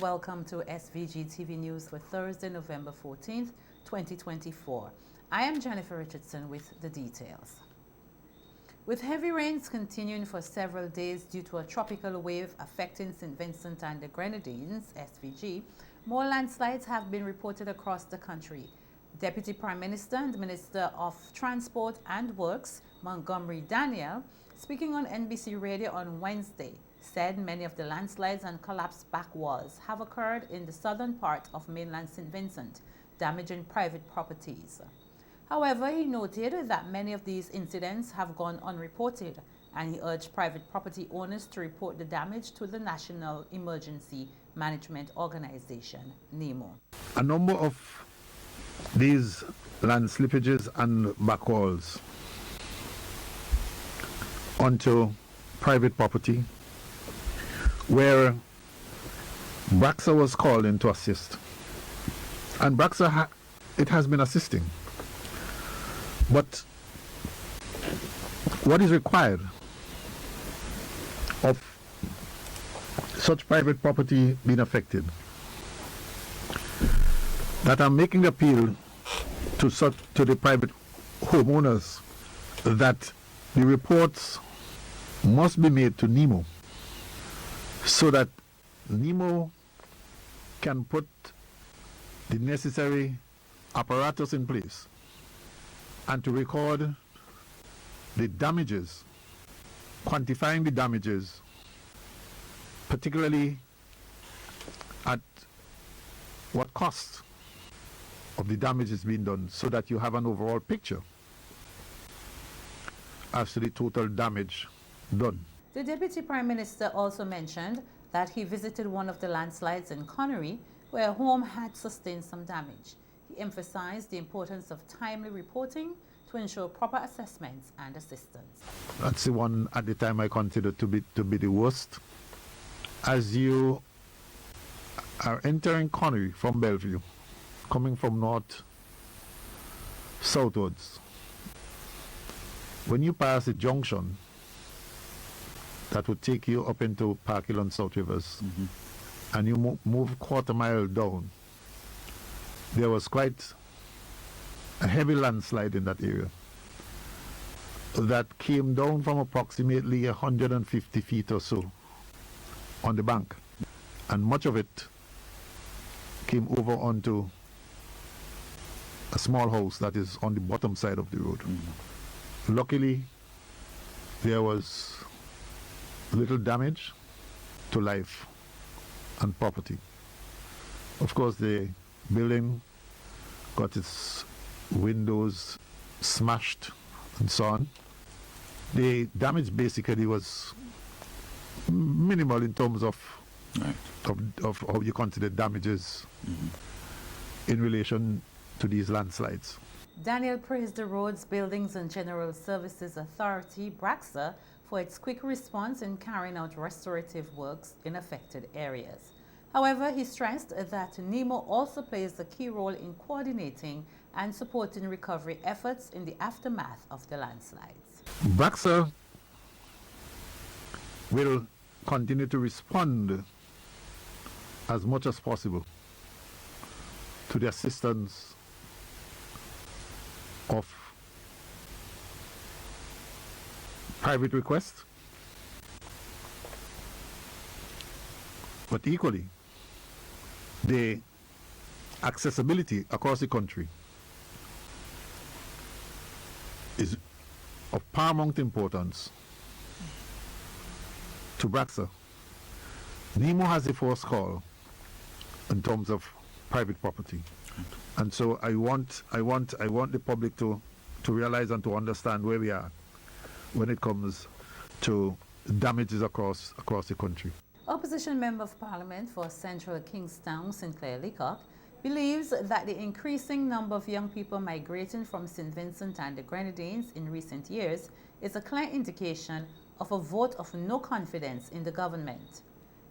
Welcome to SVG-TV News for Thursday, November 14th, 2024. I am Jennifer Richardson with the details. With heavy rains continuing for several days due to a tropical wave affecting St. Vincent and the Grenadines, SVG, more landslides have been reported across the country. Deputy Prime Minister and Minister of Transport and Works, Montgomery Daniel, speaking on NBC Radio on Wednesday, said many of the landslides and collapsed back walls have occurred in the southern part of mainland St. Vincent, damaging private properties. However, he noted that many of these incidents have gone unreported, and he urged private property owners to report the damage to the National Emergency Management Organization, NEMO. A number of these land slippages and backwalls onto private property where BRAXA was called in to assist. And BRAXA, it has been assisting. But what is required of such private property being affected? That I'm making appeal to the private homeowners that the reports must be made to NEMO so that NEMO can put the necessary apparatus in place and to record the damages, quantifying the damages, particularly at what cost of the damage is being done, so that you have an overall picture as to the total damage done. The Deputy Prime Minister also mentioned that he visited one of the landslides in Connery, where a home had sustained some damage. He emphasized the importance of timely reporting to ensure proper assessments and assistance. That's the one at the time I considered to be the worst. As you are entering Connery from Bellevue, coming from north southwards, when you pass the junction that would take you up into Park Hill and South Rivers, and you move quarter mile down, there was quite a heavy landslide in that area that came down from approximately 150 feet or so on the bank, and much of it came over onto a small house that is on the bottom side of the road. Luckily, there was little damage to life and property. Of course, the building got its windows smashed and so on. The damage basically was minimal in terms of how you consider damages in relation to these landslides. Daniel praised the Roads, Buildings and General Services Authority, BRAXA, for its quick response in carrying out restorative works in affected areas. However, he stressed that NEMO also plays a key role in coordinating and supporting recovery efforts in the aftermath of the landslides. BRAXA will continue to respond as much as possible to the assistance of private requests, but equally the accessibility across the country is of paramount importance to BRAXA. NEMO has the first call in terms of private property, and so I want the public to realize and to understand where we are when it comes to damages across the country. Opposition Member of Parliament for Central Kingstown, Sinclair Leacock, believes that the increasing number of young people migrating from St. Vincent and the Grenadines in recent years is a clear indication of a vote of no confidence in the government.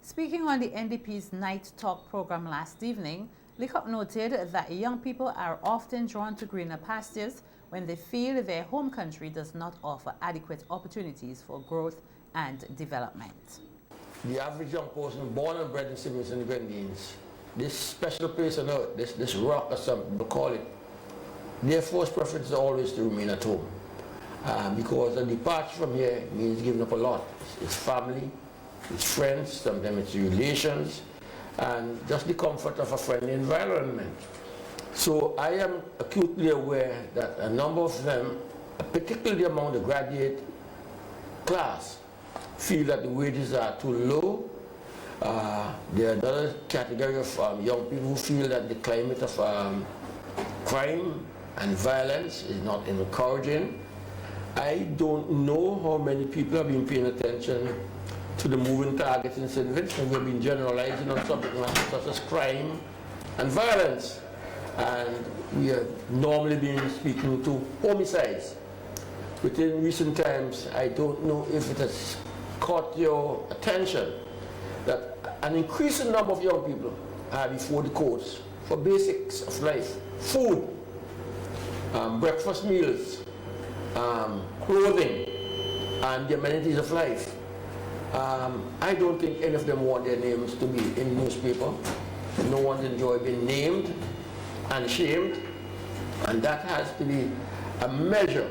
Speaking on the NDP's Night Talk program last evening, Leacock noted that young people are often drawn to greener pastures when they feel their home country does not offer adequate opportunities for growth and development. the average young person born and bred in St. Vincent and the Grenadines, this special place on earth, this rock or something, we call it, their first preference is always to remain at home. Because a departure from here means giving up a lot. It's family, it's friends, sometimes it's relations, and just the comfort of a friendly environment. So I am acutely aware that a number of them, particularly among the graduate class, feel that the wages are too low. There are another category of young people who feel that the climate of crime and violence is not encouraging. I don't know how many people have been paying attention to the moving targets in St. Vincent. We've been generalizing on subject matters such as crime and violence. And we have normally been speaking to homicides. Within recent times, I don't know if it has caught your attention that an increasing number of young people are before the courts for basics of life: food, breakfast meals, clothing, and the amenities of life. I don't think any of them want their names to be in the newspaper. No one enjoys being named and shamed, and that has to be a measure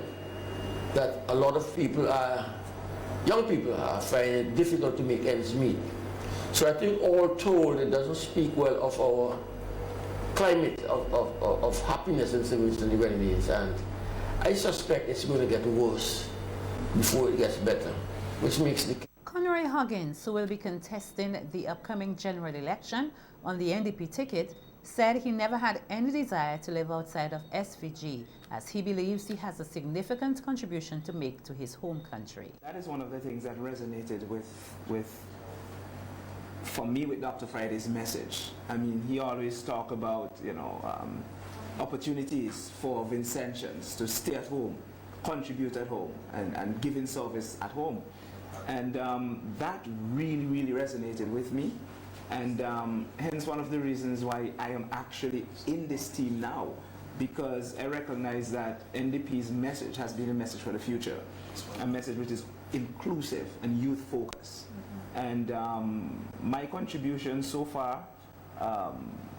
that a lot of people young people are finding it difficult to make ends meet. So I think all told, it doesn't speak well of our climate of happiness in St. Vincent and the Grenadines, and I suspect it's going to get worse before it gets better, which makes the... Conroy Huggins, who will be contesting the upcoming general election on the NDP ticket, said he never had any desire to live outside of SVG, as he believes he has a significant contribution to make to his home country. That is one of the things that resonated for me with Dr. Friday's message. I mean, he always talked about, opportunities for Vincentians to stay at home, contribute at home, and give in service at home. And that really, really resonated with me. And hence one of the reasons why I am actually in this team now, because I recognize that NDP's message has been a message for the future, a message which is inclusive and youth focused. And my contribution so far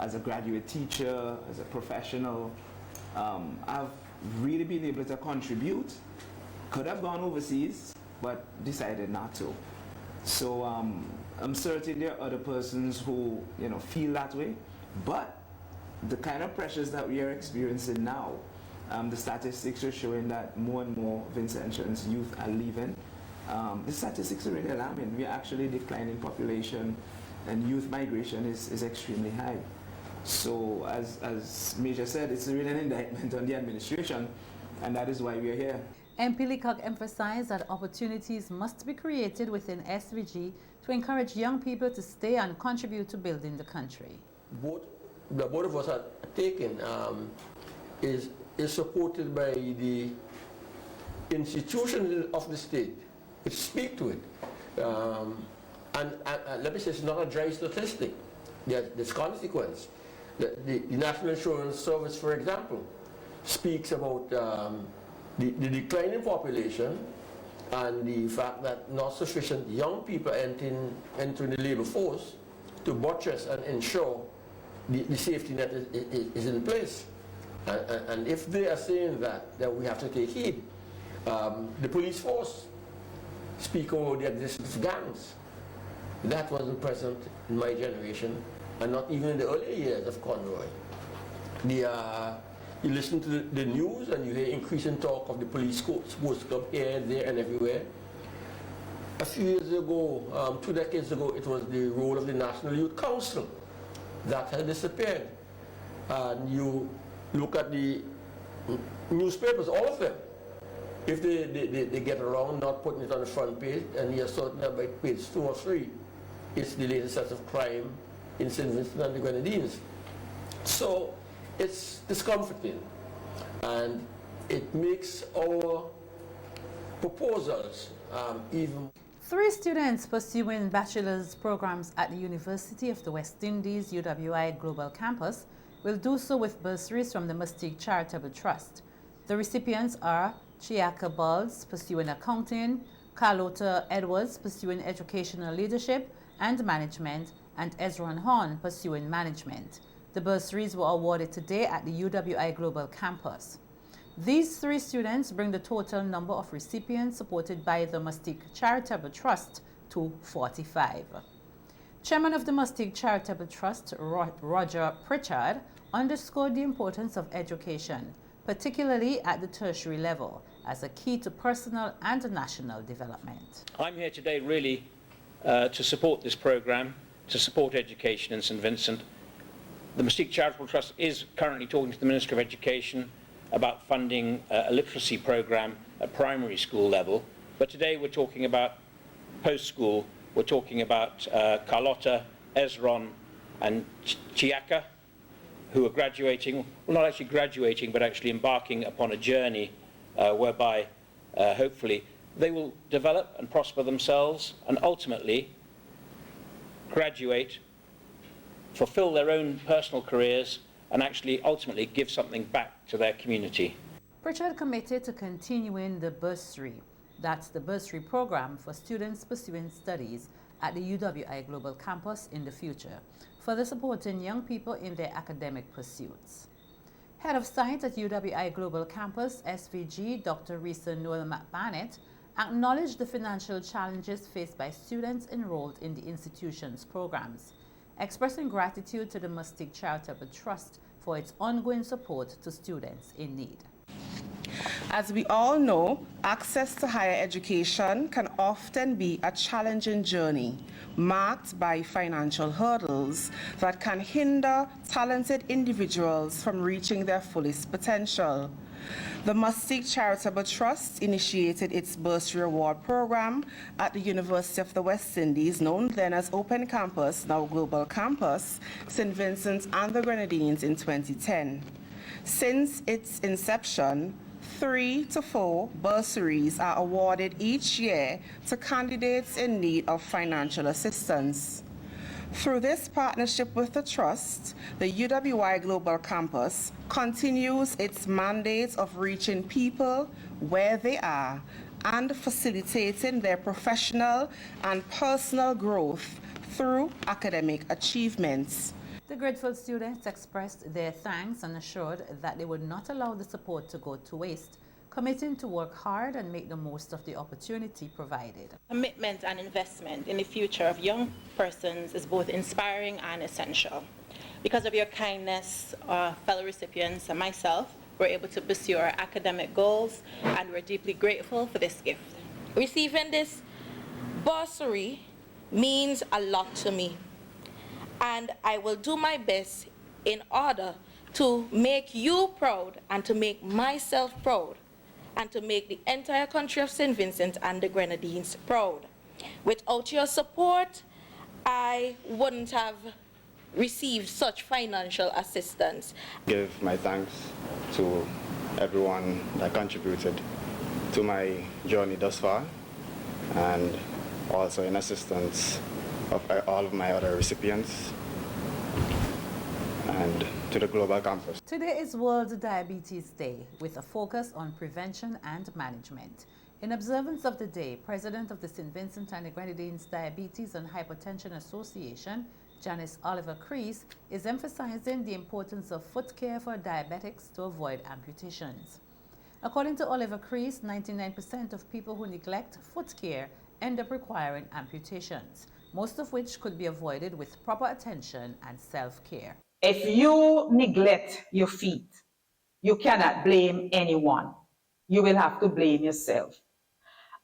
as a graduate teacher, as a professional, I've really been able to contribute. Could have gone overseas, but decided not to. So I'm certain there are other persons who feel that way, but the kind of pressures that we are experiencing now, the statistics are showing that more and more Vincentians, youth are leaving. The statistics are really alarming. We are actually declining population, and youth migration is extremely high. So as Major said, it's really an indictment on the administration, and that is why we are here. MP Leacock emphasized that opportunities must be created within SVG to encourage young people to stay and contribute to building the country. Both of us are taken is supported by the institutions of the state which speak to it. And let me say, it's not a dry statistic. There's consequence. The National Insurance Service, for example, speaks about the decline in population and the fact that not sufficient young people entering the labor force to buttress and ensure the safety net is in place. And if they are saying that we have to take heed. The police force speak about the existence of gangs. That wasn't present in my generation, and not even in the earlier years of Conroy. You listen to the news and you hear increasing talk of the police sports club here, there, and everywhere. A few years ago, 2 decades ago, it was the role of the National Youth Council. That had disappeared. And you look at the newspapers, all of them. If they get around not putting it on the front page, and you're certain that by page 2 or 3, it's the latest set of crime in St. Vincent and the Grenadines. So it's discomforting, and it makes our proposals even. 3 students pursuing bachelor's programs at the University of the West Indies UWI Global Campus will do so with bursaries from the Mustique Charitable Trust. The recipients are Chiaka Balls, pursuing accounting, Carlota Edwards, pursuing educational leadership, and Management, and Ezron Horn pursuing Management. The bursaries were awarded today at the UWI Global Campus. These 3 students bring the total number of recipients supported by the Mustique Charitable Trust to 45. Chairman of the Mustique Charitable Trust, Roger Pritchard, underscored the importance of education, particularly at the tertiary level, as a key to personal and national development. I'm here today really to support this programme, to support education in St Vincent. The Mustique Charitable Trust is currently talking to the Minister of Education about funding a literacy programme at primary school level, but today we're talking about post-school. We're talking about Carlotta, Ezron and Chiaka, who are graduating, well, not actually graduating, but actually embarking upon a journey whereby hopefully they will develop and prosper themselves and ultimately graduate, fulfill their own personal careers, and actually ultimately give something back to their community. Pritchard committed to continuing the bursary, that's the bursary program for students pursuing studies at the UWI Global Campus in the future, further supporting young people in their academic pursuits. Head of Science at UWI Global Campus, SVG, Dr. Risa Noel McBannett, acknowledged the financial challenges faced by students enrolled in the institution's programs, expressing gratitude to the Mustique Charitable Trust for its ongoing support to students in need. As we all know, access to higher education can often be a challenging journey, marked by financial hurdles that can hinder talented individuals from reaching their fullest potential. The Mustique Charitable Trust initiated its bursary award program at the University of the West Indies, known then as Open Campus, now Global Campus, St. Vincent and the Grenadines in 2010. Since its inception, 3 to 4 bursaries are awarded each year to candidates in need of financial assistance. Through this partnership with the Trust, the UWI Global Campus continues its mandate of reaching people where they are and facilitating their professional and personal growth through academic achievements. The grateful students expressed their thanks and assured that they would not allow the support to go to waste, committing to work hard and make the most of the opportunity provided. Commitment and investment in the future of young persons is both inspiring and essential. Because of your kindness, fellow recipients and myself were able to pursue our academic goals, and we're deeply grateful for this gift. Receiving this bursary means a lot to me, and I will do my best in order to make you proud and to make myself proud and to make the entire country of St. Vincent and the Grenadines proud. Without your support, I wouldn't have received such financial assistance. Give my thanks to everyone that contributed to my journey thus far, and also in assistance of all of my other recipients, and to the Global Campus. Today is World Diabetes Day with a focus on prevention and management. In observance of the day, President of the St. Vincent and the Grenadines Diabetes and Hypertension Association, Janice Oliver Crease, is emphasizing the importance of foot care for diabetics to avoid amputations. According to Oliver Crease, 99% of people who neglect foot care end up requiring amputations, most of which could be avoided with proper attention and self-care. If you neglect your feet, you cannot blame anyone. You will have to blame yourself.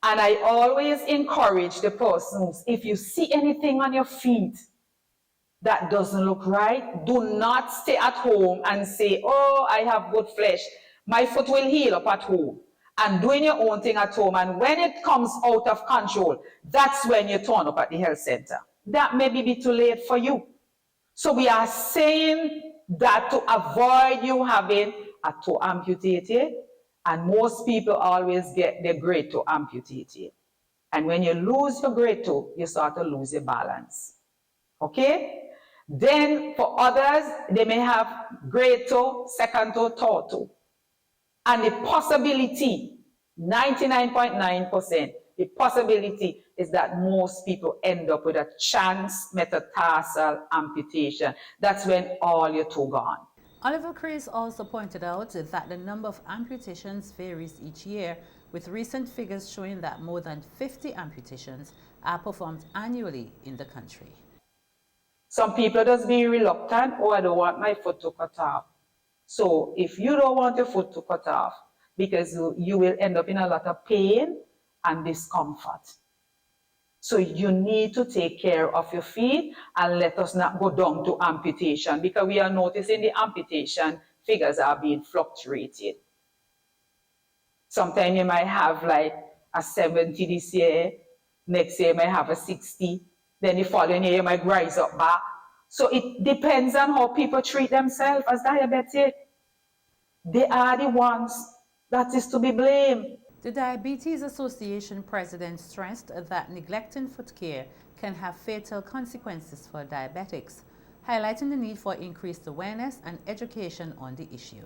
And I always encourage the persons, if you see anything on your feet that doesn't look right, do not stay at home and say, oh, I have good flesh. My foot will heal up at home. And doing your own thing at home. And when it comes out of control, that's when you turn up at the health center. That may be too late for you. So we are saying that to avoid you having a toe amputated, and most people always get their great toe amputated. And when you lose your great toe, you start to lose your balance. Okay? Then for others, they may have great toe, second toe, third toe. And the possibility, 99.9%, the possibility is that most people end up with a chance metatarsal amputation. That's when all your toe gone. Oliver Chris also pointed out that the number of amputations varies each year, with recent figures showing that more than 50 amputations are performed annually in the country. Some people just be reluctant, oh, I don't want my foot to cut off. So if you don't want your foot to cut off, because you will end up in a lot of pain and discomfort. So you need to take care of your feet and let us not go down to amputation, because we are noticing the amputation figures are being fluctuated. Sometimes you might have like a 70 this year, next year you might have a 60, then the following year you might rise up back. So it depends on how people treat themselves as diabetic. They are the ones that is to be blamed. The Diabetes Association president stressed that neglecting foot care can have fatal consequences for diabetics, highlighting the need for increased awareness and education on the issue.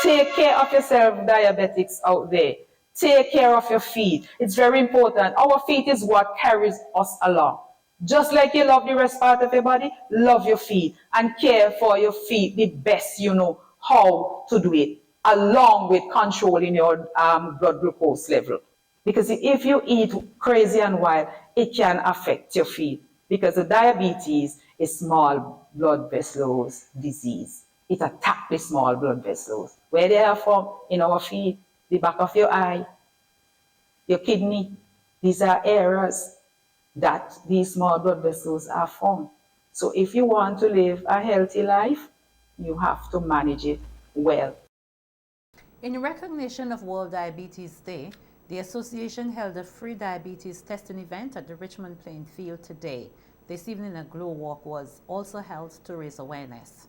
Take care of yourself, diabetics out there. Take care of your feet. It's very important. Our feet is what carries us along. Just like you love the rest part of your body, love your feet and care for your feet the best you know how to do it, along with controlling your blood glucose level. Because if you eat crazy and wild, it can affect your feet. Because the diabetes is small blood vessels disease. It attacks the small blood vessels. Where they are from? In our feet, the back of your eye, your kidney. These are areas that these small blood vessels are formed. So if you want to live a healthy life, you have to manage it well. In recognition of World Diabetes Day, the association held a free diabetes testing event at the Richmond playing field today. This evening, a glow walk was also held to raise awareness.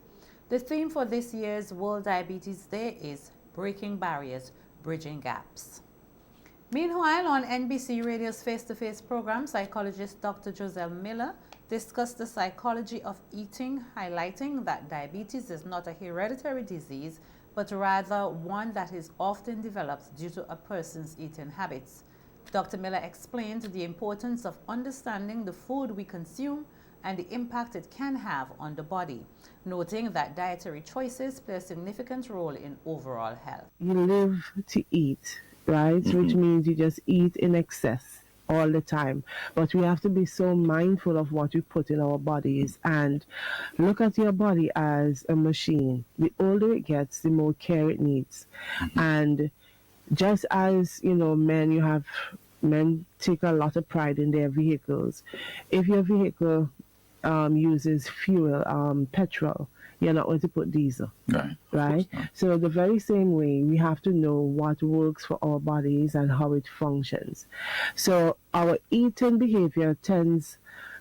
The theme for this year's World Diabetes Day is Breaking Barriers, Bridging Gaps. Meanwhile, on NBC Radio's face-to-face program, psychologist Dr. Joselle Miller discussed the psychology of eating, highlighting that diabetes is not a hereditary disease, but rather one that is often developed due to a person's eating habits. Dr. Miller explained the importance of understanding the food we consume and the impact it can have on the body, noting that dietary choices play a significant role in overall health. You live to eat, right? Which means you just eat in excess all the time. But we have to be so mindful of what we put in our bodies and look at your body as a machine. The older it gets, the more care it needs. And just as, you know, men take a lot of pride in their vehicles. If your vehicle uses fuel, petrol, you're not going to put diesel, right? So the very same way, we have to know what works for our bodies and how it functions. So our eating behavior tends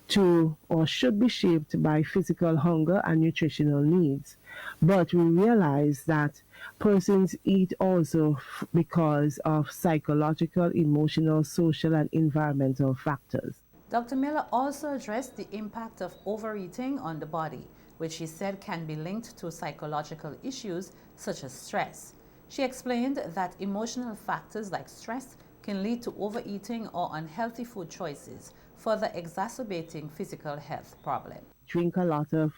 to or should be shaped by physical hunger and nutritional needs. But we realize that persons eat also because of psychological, emotional, social, and environmental factors. Dr. Miller also addressed the impact of overeating on the body, which she said can be linked to psychological issues such as stress. She explained that emotional factors like stress can lead to overeating or unhealthy food choices, further exacerbating physical health problems. Drink a lot of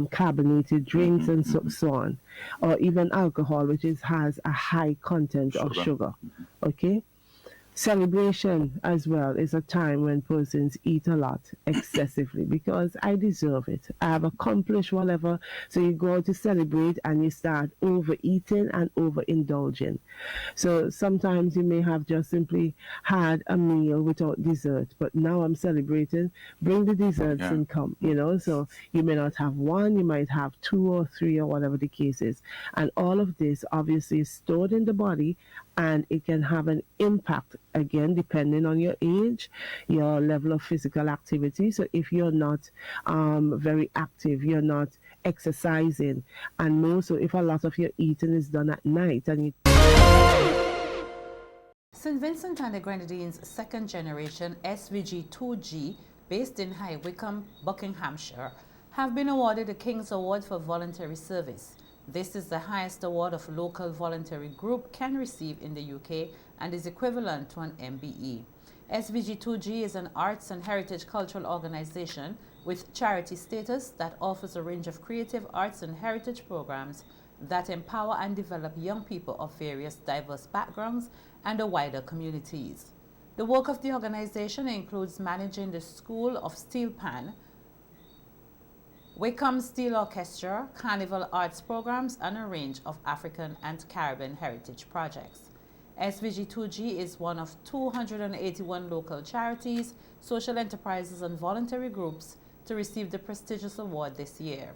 carbonated drinks and so on, or even alcohol, which has a high content of sugar. Okay? Celebration as well is a time when persons eat a lot excessively because I deserve it. I have accomplished whatever. So you go out to celebrate and you start overeating and overindulging. So sometimes you may have just simply had a meal without dessert, but now I'm celebrating, bring the desserts and come, you know. So you may not have one, you might have 2 or 3 or whatever the case is. And all of this obviously is stored in the body and it can have an impact, again, depending on your age, your level of physical activity. So if you're not very active, you're not exercising, and more so if a lot of your eating is done at night. And St. Vincent and the Grenadines' second generation SVG-2G, based in High Wycombe, Buckinghamshire, have been awarded the King's Award for Voluntary Service. This is the highest award a local voluntary group can receive in the UK and is equivalent to an MBE. SVG-2G is an arts and heritage cultural organization with charity status that offers a range of creative arts and heritage programs that empower and develop young people of various diverse backgrounds and the wider communities. The work of the organization includes managing the School of Steel Pan, Wickham Steel Orchestra, Carnival Arts programs, and a range of African and Caribbean heritage projects. SVG-2G is one of 281 local charities, social enterprises, and voluntary groups to receive the prestigious award this year.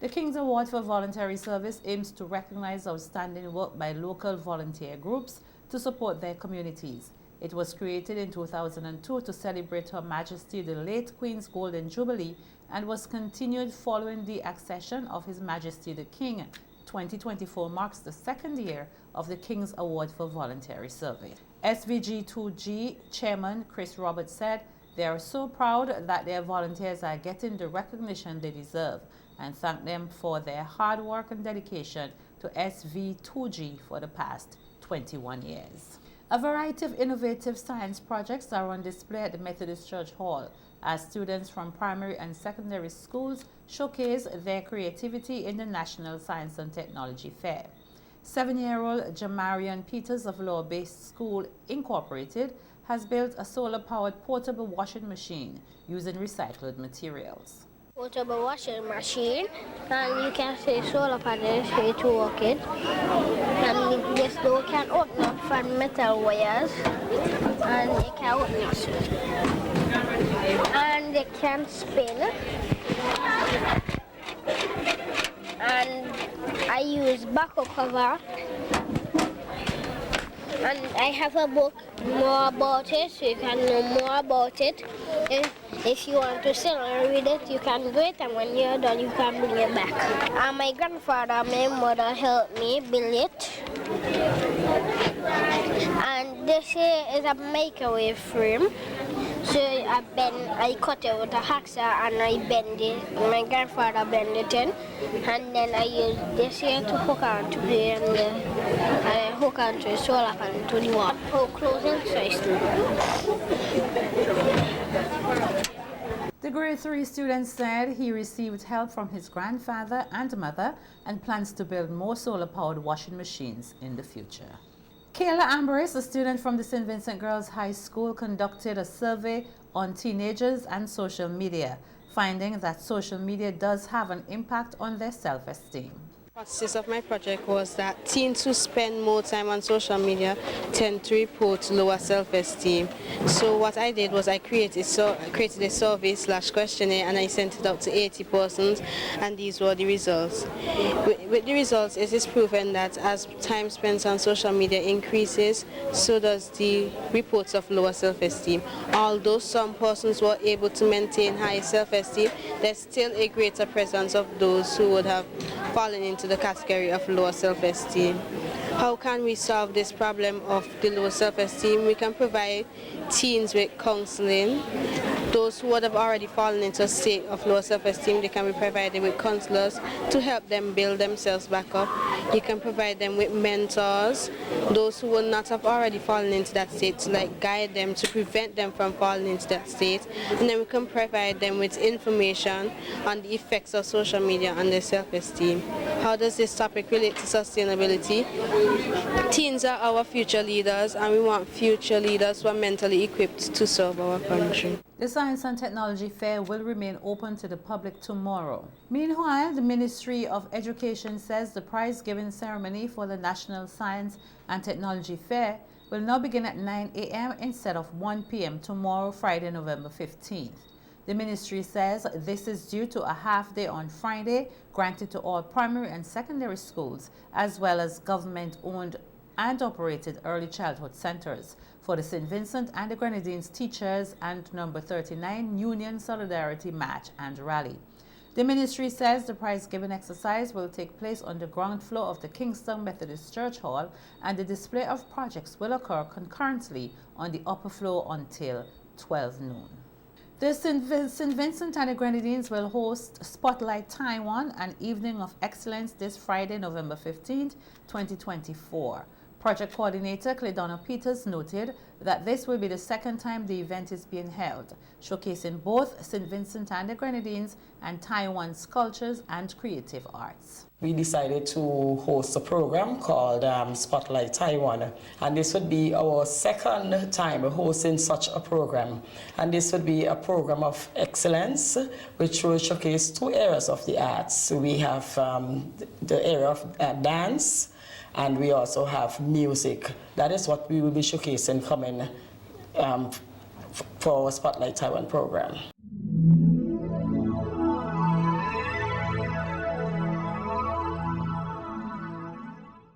The King's Award for Voluntary Service aims to recognize outstanding work by local volunteer groups to support their communities. It was created in 2002 to celebrate Her Majesty the late Queen's Golden Jubilee and was continued following the accession of His Majesty the King. 2024 marks the second year of the King's Award for Voluntary Service. SVG-2G Chairman Chris Roberts said they are so proud that their volunteers are getting the recognition they deserve and thank them for their hard work and dedication to SV-2G for the past 21 years. A variety of innovative science projects are on display at the Methodist Church Hall as students from primary and secondary schools showcase their creativity in the National Science and Technology Fair. 7-year-old Jamarian Peters of Lower Base School Incorporated has built a solar-powered portable washing machine using recycled materials. Portable washing machine, and you can see solar panels here to work it. And this door can open up from metal wires, and it can open it. And it can spin. And I use backup cover. And I have a book more about it, so you can know more about it. If you want to sit and read it, you can do it, and when you're done, you can bring it back. My grandfather and my mother helped me build it. And this here is a microwave frame. So I cut it with a hacksaw and I bend it. My grandfather bend it in, and then I use this here to hook onto it, and I hook onto the solar panel to the wall. For closing, The grade 3 student said he received help from his grandfather and mother and plans to build more solar-powered washing machines in the future. Kayla Ambrose, a student from the St. Vincent Girls High School, conducted a survey on teenagers and social media, finding that social media does have an impact on their self-esteem. The process of my project was that teens who spend more time on social media tend to report lower self-esteem. So what I did was I created a survey/questionnaire, and I sent it out to 80 persons, and these were the results. With the results, it is proven that as time spent on social media increases, so does the reports of lower self-esteem. Although some persons were able to maintain high self-esteem, there's still a greater presence of those who would have fallen into the category of lower self-esteem. How can we solve this problem of the low self-esteem? We can provide teens with counseling. Those who would have already fallen into a state of low self-esteem, they can be provided with counselors to help them build themselves back up. You can provide them with mentors, those who would not have already fallen into that state, to guide them to prevent them from falling into that state. And then we can provide them with information on the effects of social media on their self-esteem. How does this topic relate to sustainability? Teens are our future leaders, and we want future leaders who are mentally equipped to serve our country. The Science and Technology Fair will remain open to the public tomorrow. Meanwhile, the Ministry of Education says the prize-giving ceremony for the National Science and Technology Fair will now begin at 9 a.m. instead of 1 p.m. tomorrow, Friday, November 15th. The ministry says this is due to a half-day on Friday granted to all primary and secondary schools, as well as government-owned and operated early childhood centers for the St. Vincent and the Grenadines Teachers and Number 39 Union Solidarity Match and Rally. The ministry says the prize-giving exercise will take place on the ground floor of the Kingston Methodist Church Hall, and the display of projects will occur concurrently on the upper floor until 12 noon. The St. Vincent and the Grenadines will host Spotlight Taiwan, an evening of excellence, this Friday, November 15th, 2024. Project Coordinator Cledonna Peters noted that this will be the second time the event is being held, showcasing both St. Vincent and the Grenadines and Taiwan's cultures and creative arts. We decided to host a program called Spotlight Taiwan, and this would be our second time hosting such a program. And this would be a program of excellence, which will showcase two areas of the arts. We have the area of dance, and we also have music. That is what we will be showcasing coming for our Spotlight Taiwan program.